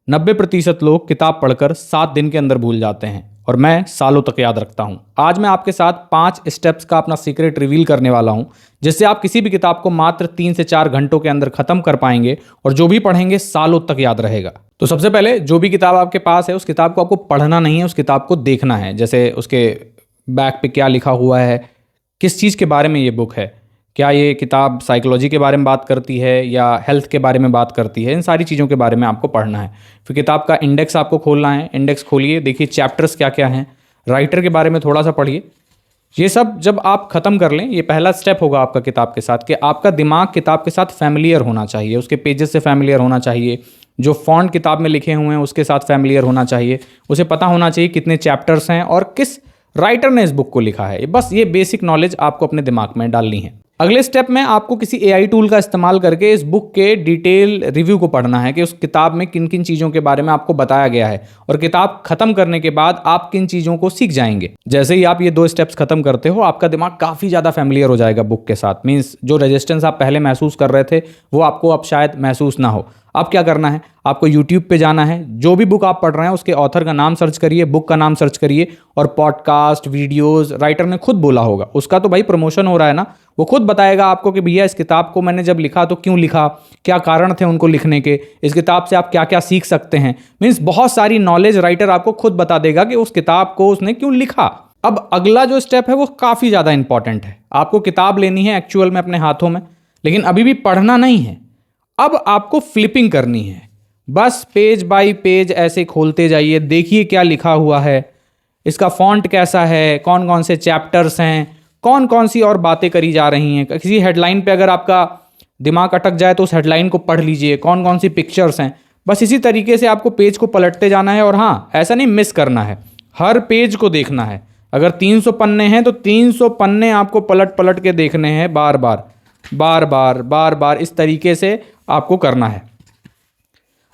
90% लोग किताब पढ़कर 7 दिन के अंदर भूल जाते हैं और मैं सालों तक याद रखता हूं। आज मैं आपके साथ 5 स्टेप्स का अपना सीक्रेट रिवील करने वाला हूं, जिससे आप किसी भी किताब को मात्र 3 से 4 घंटों के अंदर खत्म कर पाएंगे और जो भी पढ़ेंगे सालों तक याद रहेगा। तो सबसे पहले जो भी किताब आपके पास है उस किताब को आपको पढ़ना नहीं है, उस किताब को देखना है। जैसे उसके बैक पे क्या लिखा हुआ है, किस चीज़ के बारे में ये बुक है, क्या ये किताब साइकोलॉजी के बारे में बात करती है या हेल्थ के बारे में बात करती है, इन सारी चीज़ों के बारे में आपको पढ़ना है। फिर किताब का इंडेक्स आपको खोलना है। इंडेक्स खोलिए, देखिए चैप्टर्स क्या क्या हैं, राइटर के बारे में थोड़ा सा पढ़िए। ये सब जब आप ख़त्म कर लें, ये पहला स्टेप होगा आपका किताब के साथ कि आपका दिमाग किताब के साथ फैमिलियर होना चाहिए, उसके पेजेस से फैमिलियर होना चाहिए, जो फॉन्ट किताब में लिखे हुए हैं उसके साथ फैमिलियर होना चाहिए, उसे पता होना चाहिए कितने चैप्टर्स हैं और किस राइटर ने इस बुक को लिखा है। बस ये बेसिक नॉलेज आपको अपने दिमाग में डालनी है। अगले स्टेप में आपको किसी AI टूल का इस्तेमाल करके इस बुक के डिटेल रिव्यू को पढ़ना है कि उस किताब में किन किन चीज़ों के बारे में आपको बताया गया है और किताब खत्म करने के बाद आप किन चीज़ों को सीख जाएंगे। जैसे ही आप ये 2 स्टेप्स खत्म करते हो, आपका दिमाग काफ़ी ज़्यादा फैमिलियर हो जाएगा बुक के साथ। मीन्स जो रेजिस्टेंस आप पहले महसूस कर रहे थे वो आपको अब शायद महसूस ना हो। अब क्या करना है, आपको YouTube पे जाना है, जो भी बुक आप पढ़ रहे हैं उसके ऑथर का नाम सर्च करिए, बुक का नाम सर्च करिए और पॉडकास्ट, वीडियोस राइटर ने खुद बोला होगा, उसका तो भाई प्रमोशन हो रहा है ना, वो खुद बताएगा आपको कि भैया इस किताब को मैंने जब लिखा तो क्यों लिखा, क्या कारण थे उनको लिखने के, इस किताब से आप क्या क्या सीख सकते हैं। मीन्स बहुत सारी नॉलेज राइटर आपको खुद बता देगा कि उस किताब को उसने क्यों लिखा। अब अगला जो स्टेप है वो काफ़ी ज़्यादा इंपॉर्टेंट है। आपको किताब लेनी है एक्चुअल में अपने हाथों में, लेकिन अभी भी पढ़ना नहीं है। अब आपको फ्लिपिंग करनी है। बस पेज बाय पेज ऐसे खोलते जाइए, देखिए क्या लिखा हुआ है, इसका फॉन्ट कैसा है, कौन कौन से चैप्टर्स हैं, कौन कौन सी और बातें करी जा रही हैं। किसी हेडलाइन पे अगर आपका दिमाग अटक जाए तो उस हेडलाइन को पढ़ लीजिए, कौन कौन सी पिक्चर्स हैं। बस इसी तरीके से आपको पेज को पलटते जाना है और हाँ, ऐसा नहीं मिस करना है, हर पेज को देखना है। अगर 300 पन्ने हैं तो 300 पन्ने आपको पलट पलट के देखने हैं, बार बार बार बार बार बार, इस तरीके से आपको करना है।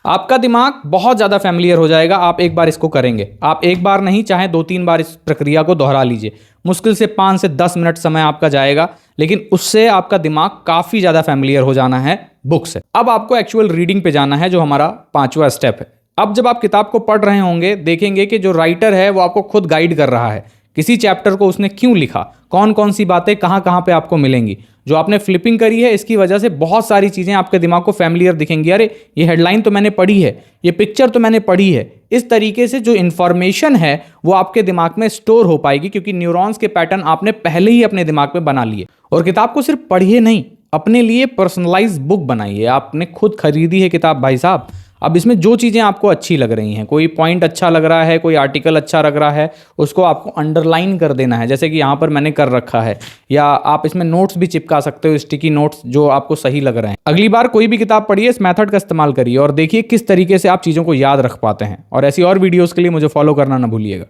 आपका दिमाग बहुत ज़्यादा फैमिलियर हो जाएगा आप एक बार इसको करेंगे। आप एक बार नहीं, चाहे 2-3 बार इस प्रक्रिया को दोहरा लीजिए। मुश्किल से 5 से 10 मिनट समय आपका जाएगा, लेकिन उससे आपका दिमाग काफ़ी ज़्यादा फैमिलियर हो जाना है बुक से। अब आपको एक्चुअल रीडिंग पे जाना है, जो हमारा 5वां स्टेप है। अब जब आप किताब को पढ़ रहे होंगे, देखेंगे कि जो राइटर है वो आपको खुद गाइड कर रहा है, किसी चैप्टर को उसने क्यों लिखा, कौन कौन सी बातें कहाँ कहाँ पे आपको मिलेंगी। जो आपने फ्लिपिंग करी है इसकी वजह से बहुत सारी चीज़ें आपके दिमाग को फैमिलियर दिखेंगी। अरे ये हेडलाइन तो मैंने पढ़ी है, ये पिक्चर तो मैंने पढ़ी है। इस तरीके से जो इन्फॉर्मेशन है वो आपके दिमाग में स्टोर हो पाएगी, क्योंकि न्यूरॉन्स के पैटर्न आपने पहले ही अपने दिमाग में बना लिए। और किताब को सिर्फ पढ़िए नहीं, अपने लिए पर्सनलाइज बुक बनाइए। आपने खुद खरीदी है किताब भाई साहब, अब इसमें जो चीज़ें आपको अच्छी लग रही हैं, कोई पॉइंट अच्छा लग रहा है, कोई आर्टिकल अच्छा लग रहा है, उसको आपको अंडरलाइन कर देना है, जैसे कि यहाँ पर मैंने कर रखा है। या आप इसमें नोट्स भी चिपका सकते हो, स्टिकी नोट्स जो आपको सही लग रहे हैं। अगली बार कोई भी किताब पढ़िए, इस मेथड का इस्तेमाल करिए और देखिए किस तरीके से आप चीज़ों को याद रख पाते हैं। और ऐसी और वीडियोज़ के लिए मुझे फॉलो करना ना भूलिएगा।